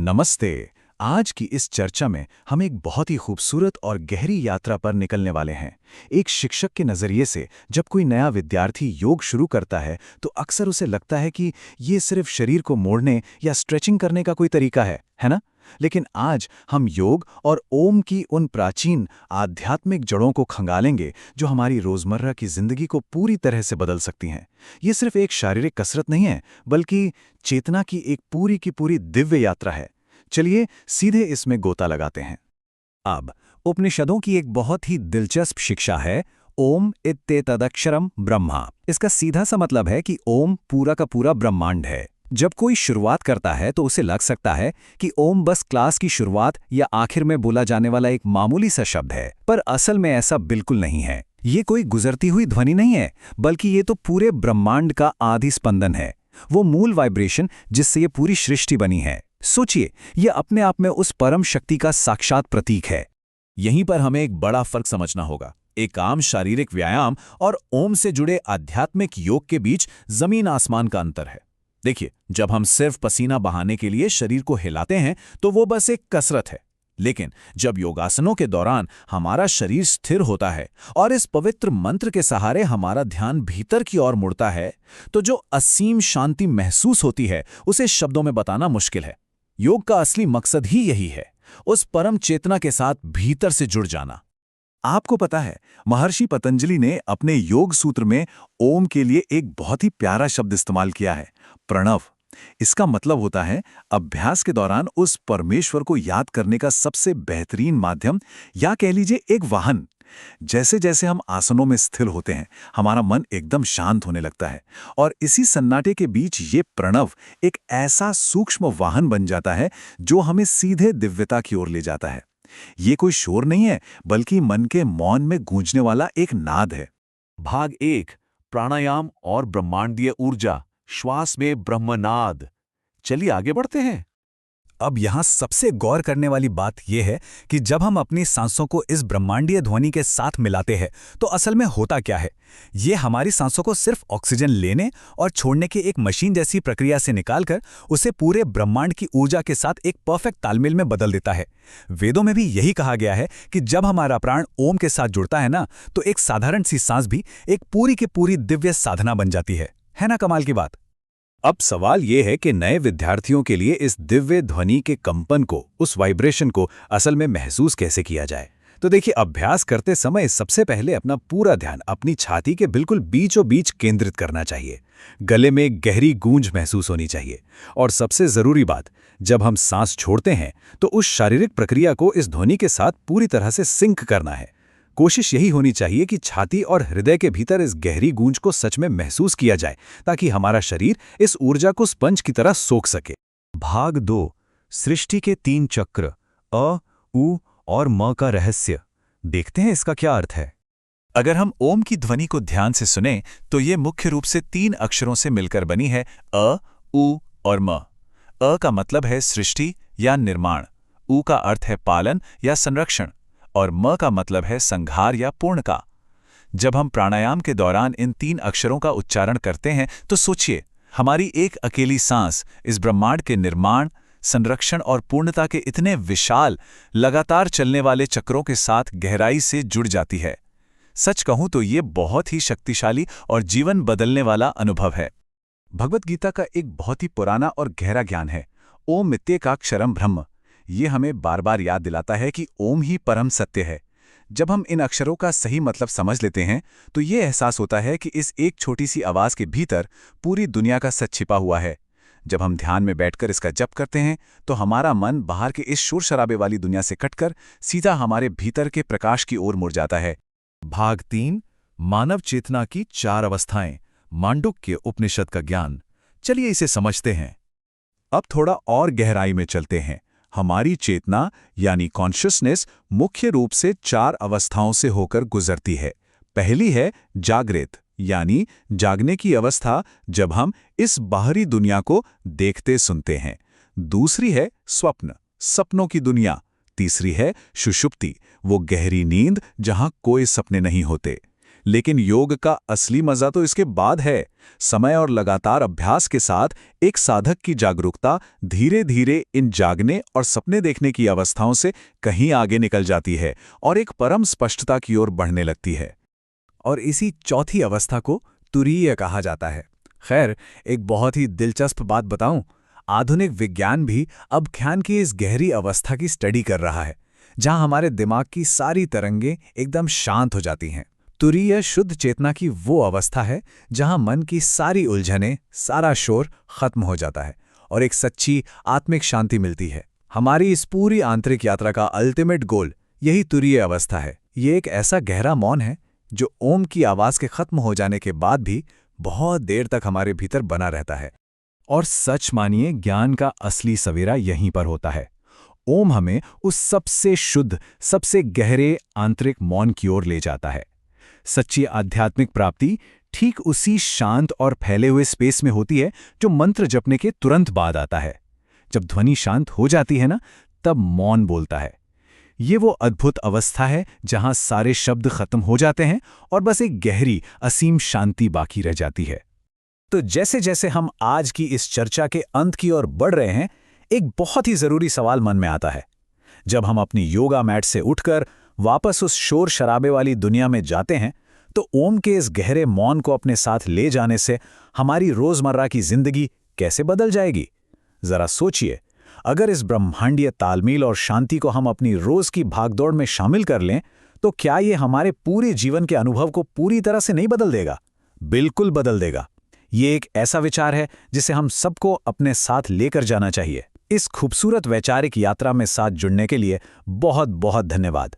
नमस्ते। आज की इस चर्चा में हम एक बहुत ही खूबसूरत और गहरी यात्रा पर निकलने वाले हैं। एक शिक्षक के नज़रिए से जब कोई नया विद्यार्थी योग शुरू करता है तो अक्सर उसे लगता है कि ये सिर्फ शरीर को मोड़ने या स्ट्रेचिंग करने का कोई तरीका है ना? लेकिन आज हम योग और ओम की उन प्राचीन आध्यात्मिक जड़ों को खंगालेंगे जो हमारी रोज़मर्रा की ज़िंदगी को पूरी तरह से बदल सकती हैं। ये सिर्फ एक शारीरिक कसरत नहीं है, बल्कि चेतना की एक पूरी की पूरी दिव्य यात्रा है। चलिए सीधे इसमें गोता लगाते हैं। अब उपनिषदों की एक बहुत ही दिलचस्प शिक्षा है ओम इत्येतदक्षरम ब्रह्मा। इसका सीधा सा मतलब है कि ओम पूरा का पूरा ब्रह्मांड है। जब कोई शुरुआत करता है तो उसे लग सकता है कि ओम बस क्लास की शुरुआत या आखिर में बोला जाने वाला एक मामूली सा शब्द है, पर असल में ऐसा बिल्कुल नहीं है। ये कोई गुजरती हुई ध्वनि नहीं है, बल्कि ये तो पूरे ब्रह्मांड का आदि स्पंदन है, वो मूल वाइब्रेशन जिससे ये पूरी सृष्टि बनी है। सोचिए, यह अपने आप में उस परम शक्ति का साक्षात प्रतीक है। यहीं पर हमें एक बड़ा फर्क समझना होगा। एक आम शारीरिक व्यायाम और ओम से जुड़े आध्यात्मिक योग के बीच जमीन आसमान का अंतर है। देखिए, जब हम सिर्फ पसीना बहाने के लिए शरीर को हिलाते हैं तो वो बस एक कसरत है, लेकिन जब योगासनों के दौरान हमारा शरीर स्थिर होता है और इस पवित्र मंत्र के सहारे हमारा ध्यान भीतर की ओर मुड़ता है, तो जो असीम शांति महसूस होती है उसे शब्दों में बताना मुश्किल है। योग का असली मकसद ही यही है, उस परम चेतना के साथ भीतर से जुड़ जाना। आपको पता है, महर्षि पतंजलि ने अपने योग सूत्र में ओम के लिए एक बहुत ही प्यारा शब्द इस्तेमाल किया है, प्रणव। इसका मतलब होता है अभ्यास के दौरान उस परमेश्वर को याद करने का सबसे बेहतरीन माध्यम, या कह लीजिए एक वाहन। जैसे जैसे हम आसनों में स्थिर होते हैं, हमारा मन एकदम शांत होने लगता है, और इसी सन्नाटे के बीच ये प्रणव एक ऐसा सूक्ष्म वाहन बन जाता है जो हमें सीधे दिव्यता की ओर ले जाता है। ये कोई शोर नहीं है, बल्कि मन के मौन में गूंजने वाला एक नाद है। भाग 1, प्राणायाम और ब्रह्मांडीय ऊर्जा, श्वास में ब्रह्मनाद। चलिए आगे बढ़ते हैं। अब यहाँ सबसे गौर करने वाली बात यह है कि जब हम अपनी सांसों को इस ब्रह्मांडीय ध्वनि के साथ मिलाते हैं तो असल में होता क्या है। ये हमारी सांसों को सिर्फ ऑक्सीजन लेने और छोड़ने की एक मशीन जैसी प्रक्रिया से निकालकर उसे पूरे ब्रह्मांड की ऊर्जा के साथ एक परफेक्ट तालमेल में बदल देता है। वेदों में भी यही कहा गया है कि जब हमारा प्राण ओम के साथ जुड़ता है ना, तो एक साधारण सी सांस भी एक पूरी की पूरी दिव्य साधना बन जाती है ना कमाल की बात। अब सवाल ये है कि नए विद्यार्थियों के लिए इस दिव्य ध्वनि के कंपन को, उस वाइब्रेशन को असल में महसूस कैसे किया जाए। तो देखिए, अभ्यास करते समय सबसे पहले अपना पूरा ध्यान अपनी छाती के बिल्कुल बीचों बीच केंद्रित करना चाहिए। गले में गहरी गूंज महसूस होनी चाहिए। और सबसे जरूरी बात, जब हम सांस छोड़ते हैं तो उस शारीरिक प्रक्रिया को इस ध्वनि के साथ पूरी तरह से सिंक करना है। कोशिश यही होनी चाहिए कि छाती और हृदय के भीतर इस गहरी गूंज को सच में महसूस किया जाए, ताकि हमारा शरीर इस ऊर्जा को स्पंज की तरह सोख सके। भाग 2, सृष्टि के 3 चक्र, अ, उ और म का रहस्य। देखते हैं इसका क्या अर्थ है। अगर हम ओम की ध्वनि को ध्यान से सुने तो ये मुख्य रूप से 3 अक्षरों से मिलकर बनी है, अ, उ और म। अ का मतलब है सृष्टि या निर्माण, उ का अर्थ है पालन या संरक्षण, और म का मतलब है संहार या पूर्ण का। जब हम प्राणायाम के दौरान इन 3 अक्षरों का उच्चारण करते हैं तो सोचिए, हमारी एक अकेली सांस इस ब्रह्मांड के निर्माण, संरक्षण और पूर्णता के इतने विशाल, लगातार चलने वाले चक्रों के साथ गहराई से जुड़ जाती है। सच कहूं तो ये बहुत ही शक्तिशाली और जीवन बदलने वाला अनुभव है। भगवत गीता का एक बहुत ही पुराना और गहरा ज्ञान है, ओम इत्येकाक्षरम ब्रह्म। ये हमें बार बार याद दिलाता है कि ओम ही परम सत्य है। जब हम इन अक्षरों का सही मतलब समझ लेते हैं तो ये एहसास होता है कि इस एक छोटी सी आवाज़ के भीतर पूरी दुनिया का सच छिपा हुआ है। जब हम ध्यान में बैठकर इसका जप करते हैं तो हमारा मन बाहर के इस शोर शराबे वाली दुनिया से कटकर सीधा हमारे भीतर के प्रकाश की ओर मुड़ जाता है। भाग 3, मानव चेतना की 4 अवस्थाएं, मांडुक्य उपनिषद का ज्ञान। चलिए इसे समझते हैं। अब थोड़ा और गहराई में चलते हैं। हमारी चेतना यानी कॉन्शियसनेस मुख्य रूप से 4 अवस्थाओं से होकर गुजरती है। पहली है जागृत, यानी जागने की अवस्था, जब हम इस बाहरी दुनिया को देखते सुनते हैं। दूसरी है स्वप्न, सपनों की दुनिया। तीसरी है सुषुप्ति, वो गहरी नींद जहां कोई सपने नहीं होते। लेकिन योग का असली मजा तो इसके बाद है। समय और लगातार अभ्यास के साथ एक साधक की जागरूकता धीरे धीरे इन जागने और सपने देखने की अवस्थाओं से कहीं आगे निकल जाती है और एक परम स्पष्टता की ओर बढ़ने लगती है। और इसी चौथी अवस्था को तुरीय कहा जाता है। खैर, एक बहुत ही दिलचस्प बात बताऊं, आधुनिक विज्ञान भी अब ध्यान की इस गहरी अवस्था की स्टडी कर रहा है, जहां हमारे दिमाग की सारी तरंगें एकदम शांत हो जाती हैं। तुरीय शुद्ध चेतना की वो अवस्था है जहां मन की सारी उलझनें, सारा शोर खत्म हो जाता है और एक सच्ची आत्मिक शांति मिलती है। हमारी इस पूरी आंतरिक यात्रा का अल्टीमेट गोल यही तुरीय अवस्था है। ये एक ऐसा गहरा मौन है जो ओम की आवाज के खत्म हो जाने के बाद भी बहुत देर तक हमारे भीतर बना रहता है। और सच मानिए, ज्ञान का असली सवेरा यहीं पर होता है। ओम हमें उस सबसे शुद्ध, सबसे गहरे आंतरिक मौन की ओर ले जाता है। सच्ची आध्यात्मिक प्राप्ति ठीक उसी शांत और फैले हुए स्पेस में होती है जो मंत्र जपने के तुरंत बाद आता है। जब ध्वनि शांत हो जाती है ना, तब मौन बोलता है। ये वो अद्भुत अवस्था है जहां सारे शब्द खत्म हो जाते हैं और बस एक गहरी, असीम शांति बाकी रह जाती है। तो जैसे जैसे हम आज की इस चर्चा के अंत की ओर बढ़ रहे हैं, एक बहुत ही जरूरी सवाल मन में आता है। जब हम अपनी योगा मैट से उठकर वापस उस शोर शराबे वाली दुनिया में जाते हैं, तो ओम के इस गहरे मौन को अपने साथ ले जाने से हमारी रोजमर्रा की जिंदगी कैसे बदल जाएगी? जरा सोचिए, अगर इस ब्रह्मांडीय तालमेल और शांति को हम अपनी रोज की भागदौड़ में शामिल कर लें, तो क्या ये हमारे पूरे जीवन के अनुभव को पूरी तरह से नहीं बदल देगा? बिल्कुल बदल देगा। ये एक ऐसा विचार है जिसे हम सबको अपने साथ लेकर जाना चाहिए। इस खूबसूरत वैचारिक यात्रा में साथ जुड़ने के लिए बहुत बहुत धन्यवाद।